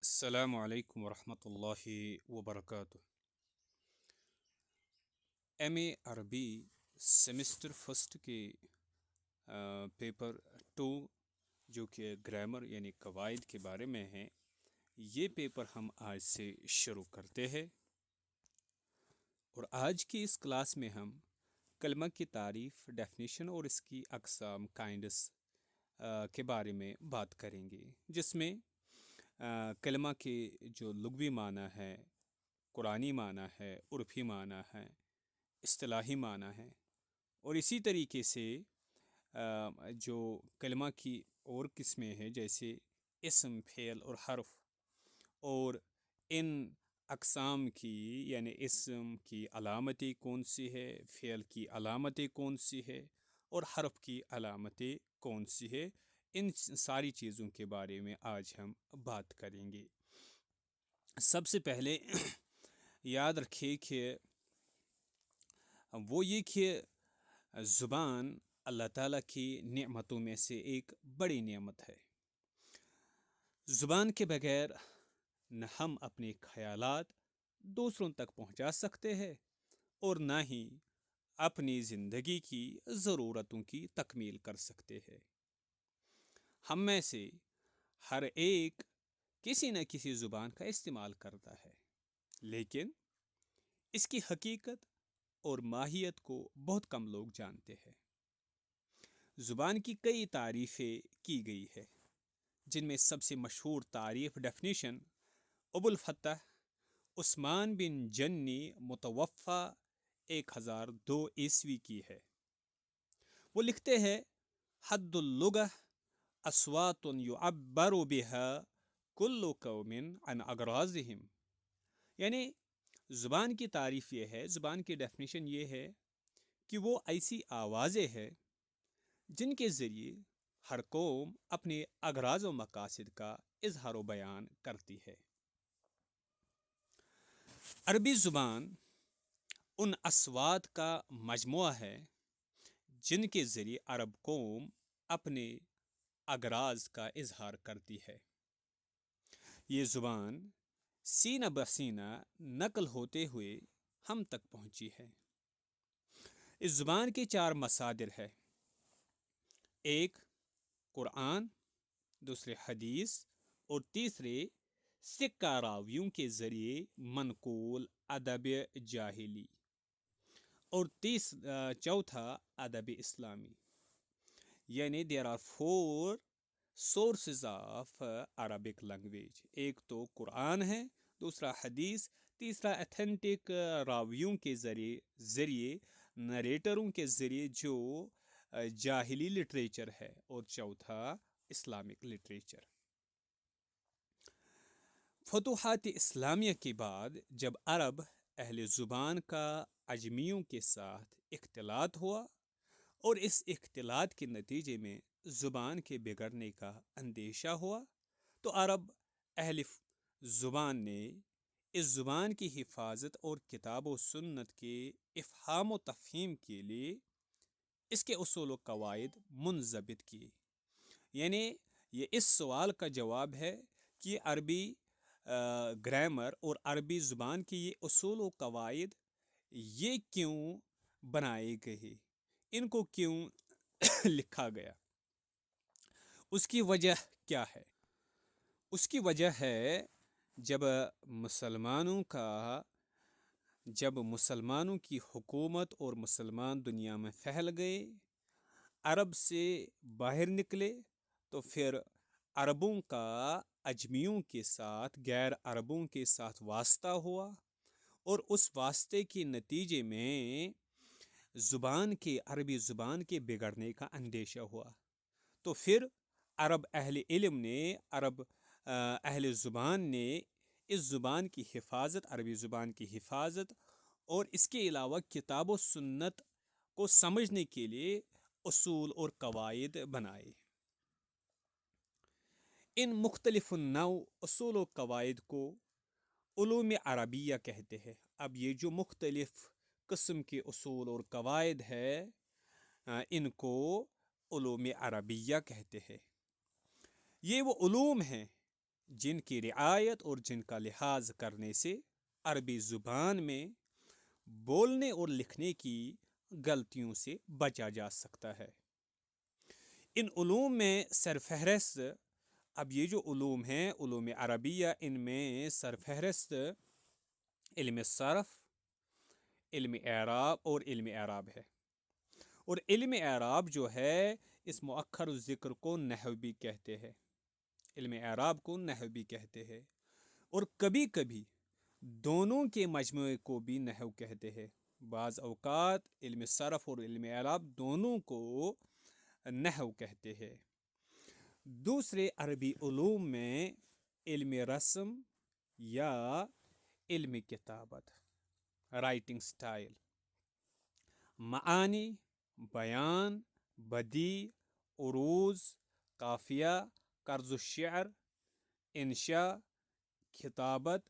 السلام علیکم ورحمۃ اللہ وبرکاتہ۔ ایم اے عربی سیمسٹر فرسٹ کے پیپر ٹو جو کہ گرامر یعنی قواعد کے بارے میں ہیں، یہ پیپر ہم آج سے شروع کرتے ہیں۔ اور آج کی اس کلاس میں ہم کلمہ کی تعریف، ڈیفینیشن اور اس کی اقسام کائنڈس کے بارے میں بات کریں گے، جس میں کلمہ کے جو لغوی معنی ہے، قرآنی معنی ہے، عرفی معنی ہے، اصطلاحی معنی ہے، اور اسی طریقے سے جو کلمہ کی اور قسمیں ہیں جیسے اسم، فعل اور حرف، اور ان اقسام کی یعنی اسم کی علامتیں کون سی ہے، فعل کی علامتیں کون سی ہے اور حرف کی علامتیں کون سی ہے، ان ساری چیزوں کے بارے میں آج ہم بات کریں گے۔ سب سے پہلے یاد رکھیے کہ وہ یہ کہ زبان اللہ تعالیٰ کی نعمتوں میں سے ایک بڑی نعمت ہے۔ زبان کے بغیر نہ ہم اپنے خیالات دوسروں تک پہنچا سکتے ہیں اور نہ ہی اپنی زندگی کی ضرورتوں کی تکمیل کر سکتے ہیں۔ ہم میں سے ہر ایک کسی نہ کسی زبان کا استعمال کرتا ہے، لیکن اس کی حقیقت اور ماہیت کو بہت کم لوگ جانتے ہیں۔ زبان کی کئی تعریفیں کی گئی ہے، جن میں سب سے مشہور تعریف ڈیفینیشن ابو الفتح عثمان بن جنی متوفہ 1002 کی ہے۔ وہ لکھتے ہیں، حد اللغہ اصوات یعبر بها کل قوم عن اغراضهم، یعنی زبان کی تعریف یہ ہے، زبان کی ڈیفینیشن یہ ہے کہ وہ ایسی آوازیں ہیں جن کے ذریعے ہر قوم اپنے اغراض و مقاصد کا اظہار و بیان کرتی ہے۔ عربی زبان ان اصوات کا مجموعہ ہے جن کے ذریعے عرب قوم اپنے اغراض کا اظہار کرتی ہے۔ یہ زبان سینہ بسینہ نقل ہوتے ہوئے ہم تک پہنچی ہے۔ اس زبان کے 4 مصادر ہیں: ایک قرآن، دوسرے حدیث، اور تیسرے سکہ راویوں کے ذریعے منقول ادب جاہلی، اور چوتھا ادب اسلامی۔ یعنی there are 4 sources of Arabic language. ایک تو قرآن ہے، دوسرا حدیث، تیسرا ایتھینٹک راویوں کے ذریعے نریٹروں کے ذریعے جو جاہلی لٹریچر ہے، اور چوتھا اسلامک لٹریچر۔ فتوحات اسلامیہ کے بعد جب عرب اہل زبان کا عجمیوں کے ساتھ اختلاط ہوا اور اس اختلاط کے نتیجے میں زبان کے بگڑنے کا اندیشہ ہوا، تو عرب اہل زبان نے اس زبان کی حفاظت اور کتاب و سنت کے افہام و تفہیم کے لیے اس کے اصول و قواعد منضبط کیے۔ یعنی یہ اس سوال کا جواب ہے کہ عربی گرامر اور عربی زبان کے یہ اصول و قواعد یہ کیوں بنائے گئے، ان کو کیوں لکھا گیا، اس کی وجہ کیا ہے؟ اس کی وجہ ہے جب مسلمانوں کی حکومت اور مسلمان دنیا میں پھیل گئے، عرب سے باہر نکلے، تو پھر عربوں کا عجمیوں کے ساتھ، غیر عربوں کے ساتھ واسطہ ہوا، اور اس واسطے کے نتیجے میں عربی زبان کے بگڑنے کا اندیشہ ہوا۔ تو پھر عرب اہل زبان نے اس زبان کی حفاظت، عربی زبان کی حفاظت اور اس کے علاوہ کتاب و سنت کو سمجھنے کے لیے اصول اور قواعد بنائے۔ ان مختلف نوع اصول و قواعد کو علوم عربیہ کہتے ہیں۔ اب یہ جو مختلف قسم کے اصول اور قواعد ہے، ان کو علوم عربیہ کہتے ہیں۔ یہ وہ علوم ہیں جن کی رعایت اور جن کا لحاظ کرنے سے عربی زبان میں بولنے اور لکھنے کی غلطیوں سے بچا جا سکتا ہے۔ ان علوم میں سرفہرست، اب یہ جو علوم ہیں علوم عربیہ، ان میں سرفہرست علم صرف، علم اعراب اور علم اعراب ہے۔ اور علم اعراب جو ہے اس مؤخر ذکر کو نحو بھی کہتے ہیں، علم اعراب کو نحو بھی کہتے ہیں، اور کبھی کبھی دونوں کے مجموعے کو بھی نحو کہتے ہیں۔ بعض اوقات علم صرف اور علم اعراب دونوں کو نحو کہتے ہیں۔ دوسرے عربی علوم میں علم رسم یا علم کتابت، رائٹنگ سٹائل، معانی، بیان، بدیع، عروض، قافیہ، طرز الشعر، انشاء، خطابت،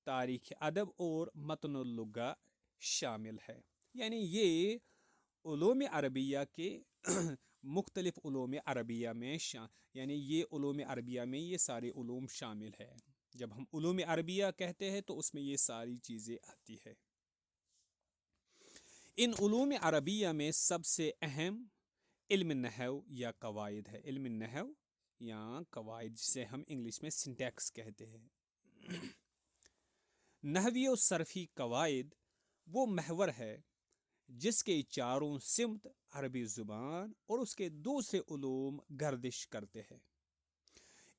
تاریخ ادب اور متن اللغہ شامل ہے۔ یعنی یہ علوم عربیہ کے مختلف علوم عربیہ میں یعنی یہ علوم عربیہ میں یہ سارے علوم شامل ہے۔ جب ہم علوم عربیہ کہتے ہیں تو اس میں یہ ساری چیزیں آتی ہے۔ ان علوم عربیہ میں سب سے اہم علم نحو یا قواعد ہے۔ علم نحو یا قواعد، جسے ہم انگلش میں سنٹیکس کہتے ہیں۔ نحوی و صرفی قواعد وہ محور ہے جس کے چاروں سمت عربی زبان اور اس کے دوسرے علوم گردش کرتے ہیں۔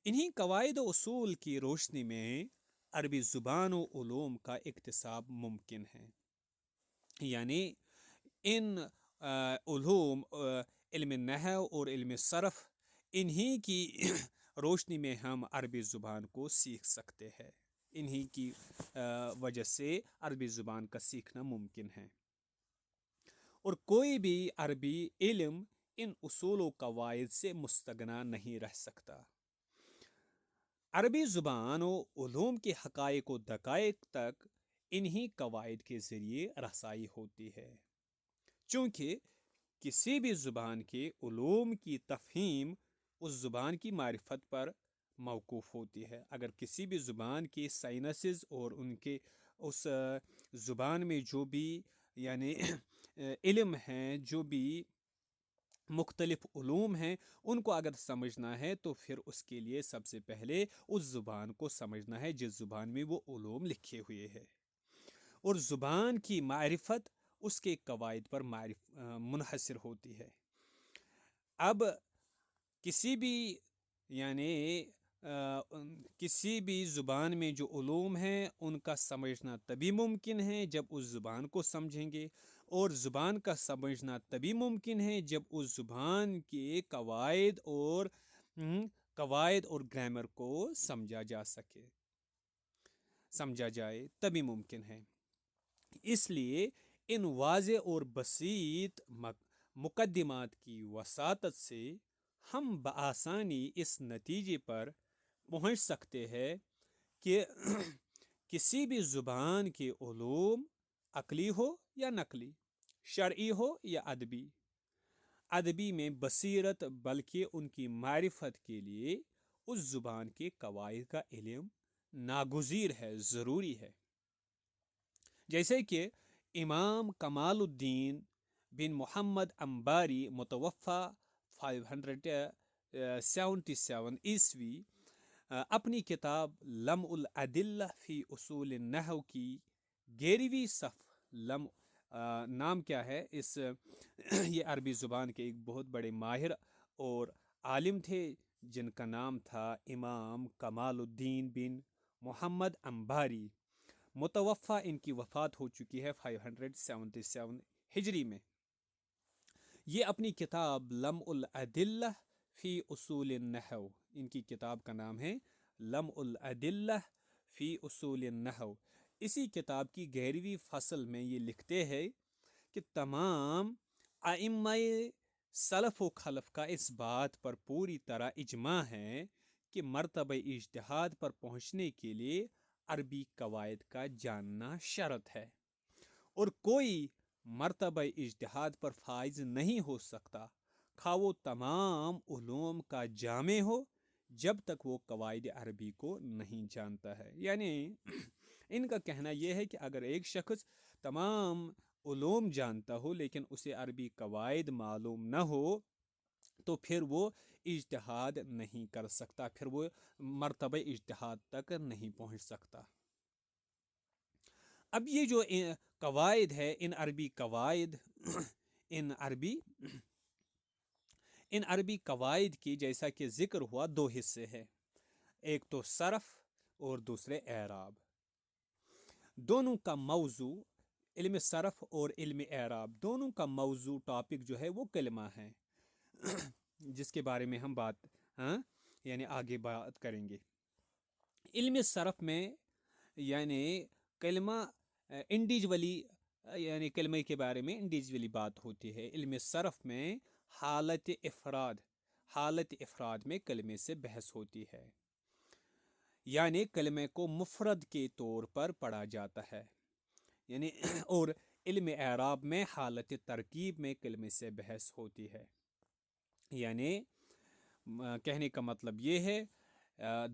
انہی قواعد و اصول کی روشنی میں عربی زبان و علوم کا اکتساب ممکن ہے۔ یعنی ان علوم علم نحو اور علم صرف، انہی کی روشنی میں ہم عربی زبان کو سیکھ سکتے ہیں، انہی کی وجہ سے عربی زبان کا سیکھنا ممکن ہے۔ اور کوئی بھی عربی علم ان اصول و قواعد سے مستغنی نہیں رہ سکتا۔ عربی زبان و علوم کے حقائق و دقائق تک انہی قواعد کے ذریعے رسائی ہوتی ہے۔ چونکہ کسی بھی زبان کے علوم کی تفہیم اس زبان کی معرفت پر موقوف ہوتی ہے۔ اگر کسی بھی زبان کے سائنسز اور ان کے اس زبان میں جو بھی یعنی علم ہیں، جو بھی مختلف علوم ہیں، ان کو اگر سمجھنا ہے تو پھر اس کے لیے سب سے پہلے اس زبان کو سمجھنا ہے جس زبان میں وہ علوم لکھے ہوئے ہیں، اور زبان کی معرفت اس کے قواعد پر منحصر ہوتی ہے۔ اب کسی بھی یعنی کسی بھی زبان میں جو علوم ہیں ان کا سمجھنا تبھی ممکن ہے جب اس زبان کو سمجھیں گے، اور زبان کا سمجھنا تبھی ممکن ہے جب اس زبان کے قواعد اور گرامر کو سمجھا جا سکے، سمجھا جائے تبھی ممکن ہے۔ اس لیے ان واضح اور بسیط مقدمات کی وساطت سے ہم بآسانی اس نتیجے پر پہنچ سکتے ہیں کہ کسی بھی زبان کے علوم عقلی ہو یا نقلی، شرعی ہو یا ادبی میں بصیرت، بلکہ ان کی معرفت کے لیے اس زبان کے قواعد کا علم ناگزیر ہے، ضروری ہے۔ جیسے کہ امام کمال الدین بن محمد انباری متوفی 577 عیسوی اپنی کتاب لمع الادلہ فی اصول النحو کی 11ویں صفحہ، نام کیا ہے اس یہ عربی زبان کے ایک بہت بڑے ماہر اور عالم تھے جن کا نام تھا امام کمال الدین بن محمد انباری، متوفی، ان کی وفات ہو چکی ہے 577 ہجری میں۔ یہ اپنی کتاب لمع الادلہ فی اصول النحو، ان کی کتاب کا نام ہے لمع الادلہ فی اصول النحو، اسی کتاب کی 11ویں فصل میں یہ لکھتے ہیں کہ تمام ائمہ سلف و خلف کا اس بات پر پوری طرح اجماع ہے کہ مرتبہ اجتہاد پر پہنچنے کے لیے عربی قواعد کا جاننا شرط ہے، اور کوئی مرتبہ اجتہاد پر فائز نہیں ہو سکتا، خواہ وہ تمام علوم کا جامع ہو جب تک وہ قواعد عربی کو نہیں جانتا ہے. یعنی ان کا کہنا یہ ہے کہ اگر ایک شخص تمام علوم جانتا ہو لیکن اسے عربی قواعد معلوم نہ ہو تو پھر وہ اجتہاد نہیں کر سکتا، پھر وہ مرتبہ اجتہاد تک نہیں پہنچ سکتا. اب یہ جو قواعد ہے، ان عربی قواعد ان عربی قواعد کی جیسا کہ ذکر ہوا دو حصے ہیں، ایک تو صرف اور دوسرے اعراب. دونوں کا موضوع، علم صرف اور علم اعراب دونوں کا موضوع ٹاپک جو ہے وہ کلمہ ہے، جس کے بارے میں ہم یعنی آگے بات کریں گے. علم صرف میں یعنی کلمہ انڈیویجولی، یعنی کلمے کے بارے میں انڈیویجولی بات ہوتی ہے. علم صرف میں حالت افراد میں کلمے سے بحث ہوتی ہے، یعنی کلمے کو مفرد کے طور پر پڑھا جاتا ہے. یعنی اور علم اعراب میں حالت ترکیب میں کلمے سے بحث ہوتی ہے. یعنی کہنے کا مطلب یہ ہے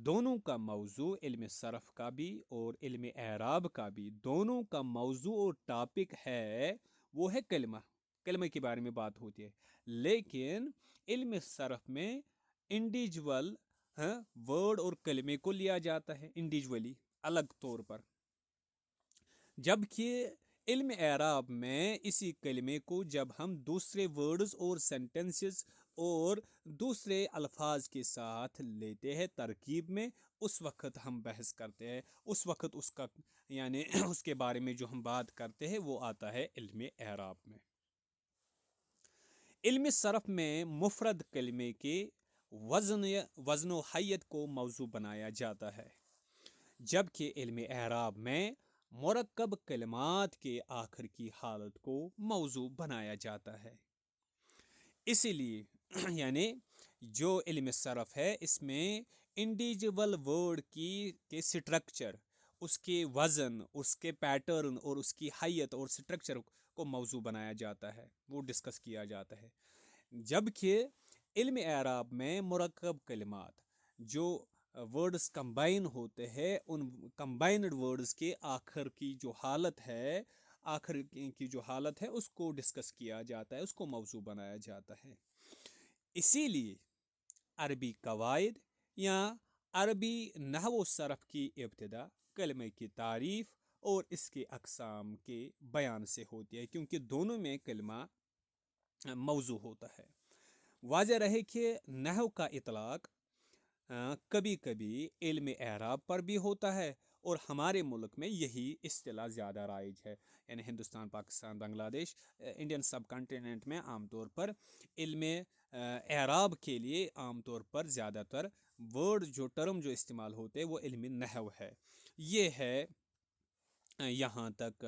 دونوں کا موضوع، علم صرف کا بھی اور علم اعراب کا بھی، دونوں کا موضوع اور ٹاپک ہے وہ ہے کلمہ کے بارے میں بات ہوتی ہے. لیکن علم صرف میں انڈیویجول ورڈ اور کلمے کو لیا جاتا ہے انڈیویجولی الگ طور پر، جبکہ علم اعراب میں اسی کلمے کو جب ہم دوسرے ورڈز اور سینٹنسز اور دوسرے الفاظ کے ساتھ لیتے ہیں ترکیب میں، اس وقت ہم بحث کرتے ہیں، اس وقت اس کا یعنی اس کے بارے میں جو ہم بات کرتے ہیں وہ آتا ہے علم اعراب میں. علم صرف میں مفرد کلمے کے وزن و حیت کو موضوع بنایا جاتا ہے، جبکہ علم اعراب میں مرکب کلمات کے آخر کی حالت کو موضوع بنایا جاتا ہے. اسی لیے یعنی جو علم صرف ہے اس میں انڈیویجول ورڈ کے سٹرکچر، اس کے وزن، اس کے پیٹرن اور اس کی حیت اور سٹرکچر کو موضوع بنایا جاتا ہے، وہ ڈسکس کیا جاتا ہے. جبکہ علم اعراب میں مرکب کلمات، جو ورڈز کمبائن ہوتے ہیں، ان کمبائنڈ ورڈز کے آخر کی جو حالت ہے اس کو ڈسکس کیا جاتا ہے، اس کو موضوع بنایا جاتا ہے. اسی لیے عربی قواعد یا عربی نحو و صرف کی ابتدا کلمے کی تعریف اور اس کے اقسام کے بیان سے ہوتی ہے، کیونکہ دونوں میں کلمہ موضوع ہوتا ہے. واضح رہے کہ نحو کا اطلاق کبھی کبھی علم اعراب پر بھی ہوتا ہے، اور ہمارے ملک میں یہی اصطلاح زیادہ رائج ہے. یعنی ہندوستان، پاکستان، بنگلہ دیش، انڈین سب کانٹیننٹ میں عام طور پر علم اعراب کے لیے عام طور پر زیادہ تر ٹرم جو استعمال ہوتے ہیں وہ علم نحو ہے. یہ ہے یہاں تک